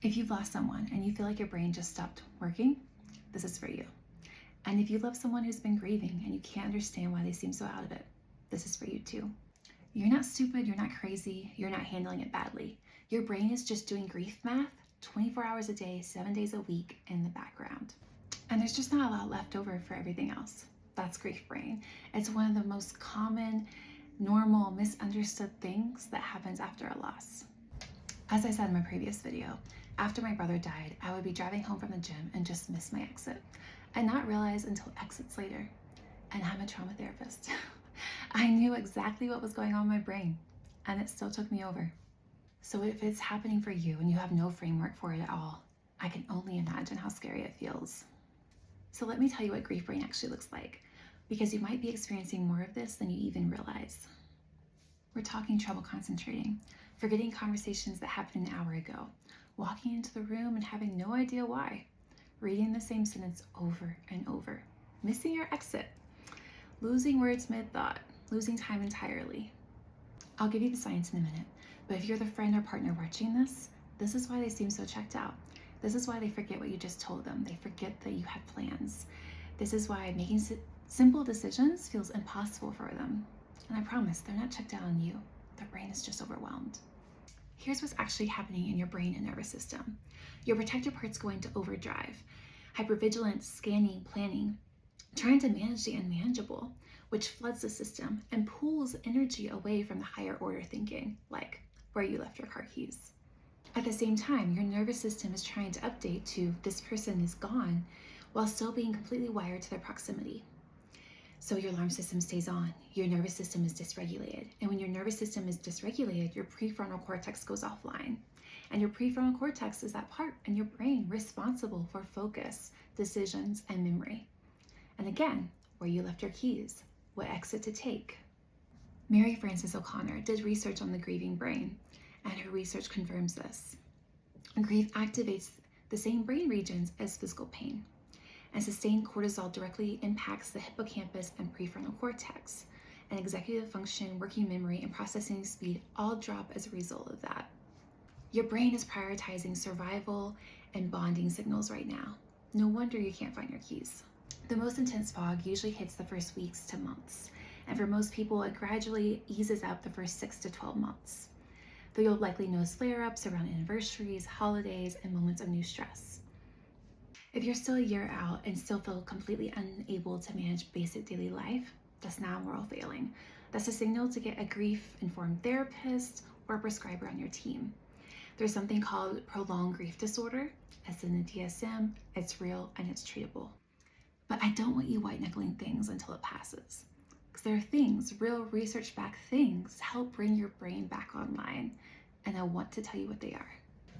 If you've lost someone and you feel like your brain just stopped working, this is for you. And if you love someone who's been grieving and you can't understand why they seem so out of it, this is for you too. You're not stupid, you're not crazy, you're not handling it badly. Your brain is just doing grief math 24 hours a day, 7 days a week in the background. And there's just not a lot left over for everything else. That's grief brain. It's one of the most common, normal, misunderstood things that happens after a loss. As I said in my previous video, after my brother died, I would be driving home from the gym and just miss my exit and not realize until exits later. And I'm a trauma therapist. I knew exactly what was going on in my brain, and it still took me over. So if it's happening for you and you have no framework for it at all, I can only imagine how scary it feels. So let me tell you what grief brain actually looks like, because you might be experiencing more of this than you even realize. We're talking trouble concentrating, forgetting conversations that happened an hour ago, walking into the room and having no idea why, reading the same sentence over and over, missing your exit, losing words mid-thought, losing time entirely. I'll give you the science in a minute, but if you're the friend or partner watching this, this is why they seem so checked out. This is why they forget what you just told them. They forget that you had plans. This is why making simple decisions feels impossible for them. And I promise, they're not checked out on you. Their brain is just overwhelmed. Here's what's actually happening in your brain and nervous system. Your protective part's going to overdrive. Hypervigilance, scanning, planning, trying to manage the unmanageable, which floods the system and pulls energy away from the higher order thinking, like where you left your car keys. At the same time, your nervous system is trying to update to this person is gone while still being completely wired to their proximity. So your alarm system stays on, your nervous system is dysregulated. And when your nervous system is dysregulated, your prefrontal cortex goes offline. And your prefrontal cortex is that part in your brain responsible for focus, decisions, and memory. And again, where you left your keys, what exit to take. Mary Frances O'Connor did research on the grieving brain, and her research confirms this. Grief activates the same brain regions as physical pain. And sustained cortisol directly impacts the hippocampus and prefrontal cortex. And executive function, working memory, and processing speed all drop as a result of that. Your brain is prioritizing survival and bonding signals right now. No wonder you can't find your keys. The most intense fog usually hits the first weeks to months. And for most people, it gradually eases up the first 6 to 12 months. Though you'll likely notice flare-ups around anniversaries, holidays, and moments of new stress. If you're still a year out and still feel completely unable to manage basic daily life, that's not a moral failing. That's a signal to get a grief-informed therapist or prescriber on your team. There's something called prolonged grief disorder. It's in the DSM, it's real, and it's treatable. But I don't want you white-knuckling things until it passes. Because there are things, real research-backed things, help bring your brain back online. And I want to tell you what they are.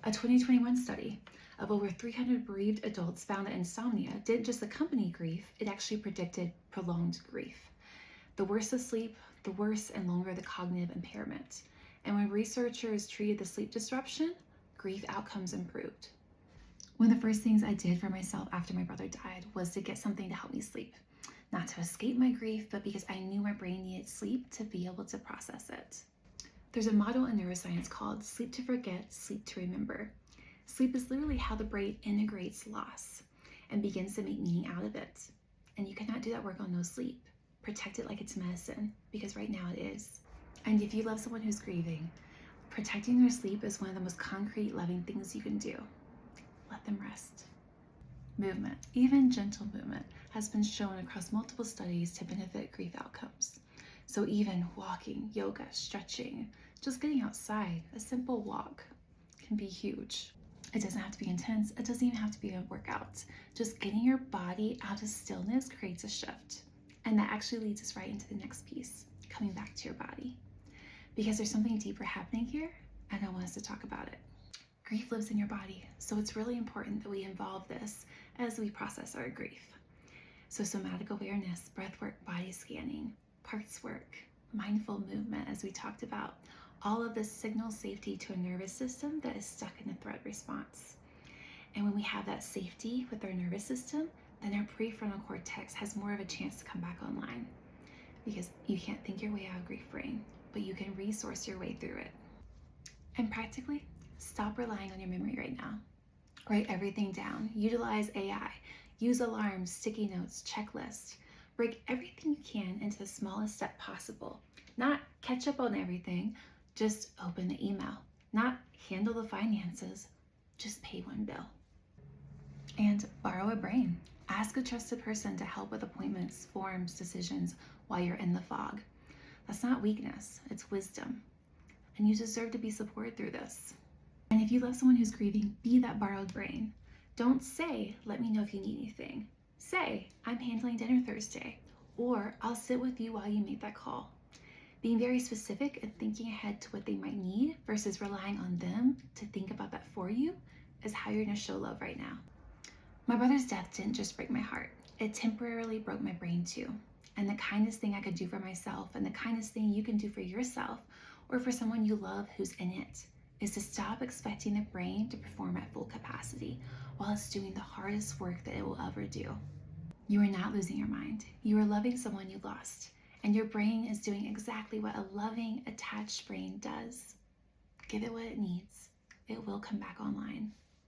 A 2021 study of over 300 bereaved adults found that insomnia didn't just accompany grief, it actually predicted prolonged grief. The worse the sleep, the worse and longer the cognitive impairment. And when researchers treated the sleep disruption, grief outcomes improved. One of the first things I did for myself after my brother died was to get something to help me sleep. Not to escape my grief, but because I knew my brain needed sleep to be able to process it. There's a model in neuroscience called sleep to forget, sleep to remember. Sleep is literally how the brain integrates loss and begins to make meaning out of it. And you cannot do that work on no sleep. Protect it like it's medicine, because right now it is. And if you love someone who's grieving, protecting their sleep is one of the most concrete, loving things you can do. Let them rest. Movement, even gentle movement, has been shown across multiple studies to benefit grief outcomes. So even walking, yoga, stretching, just getting outside, a simple walk can be huge. It doesn't have to be intense. It doesn't even have to be a workout. Just getting your body out of stillness creates a shift. And that actually leads us right into the next piece, coming back to your body. Because there's something deeper happening here, and I want us to talk about it. Grief lives in your body, so it's really important that we involve this as we process our grief. So somatic awareness, breath work, body scanning, parts work, mindful movement, as we talked about, all of this signals safety to a nervous system that is stuck in a threat response. And when we have that safety with our nervous system, then our prefrontal cortex has more of a chance to come back online. Because you can't think your way out of grief brain, but you can resource your way through it. And practically, Stop relying on your memory right now. Write everything down. Utilize AI. Use alarms, sticky notes, checklists. Break everything you can into the smallest step possible. Not catch up on everything, just open the email. Not handle the finances, just pay one bill. And borrow a brain. Ask a trusted person to help with appointments, forms, decisions while you're in the fog. That's not weakness, it's wisdom. And you deserve to be supported through this. And if you love someone who's grieving, be that borrowed brain. Don't say, let me know if you need anything. Say, I'm handling dinner Thursday, or I'll sit with you while you make that call. Being very specific and thinking ahead to what they might need versus relying on them to think about that for you is how you're gonna show love right now. My brother's death didn't just break my heart. It temporarily broke my brain too. And the kindest thing I could do for myself and the kindest thing you can do for yourself or for someone you love who's in it is to stop expecting the brain to perform at full capacity while it's doing the hardest work that it will ever do. You are not losing your mind. You are loving someone you lost, and your brain is doing exactly what a loving, attached brain does. Give it what it needs. It will come back online.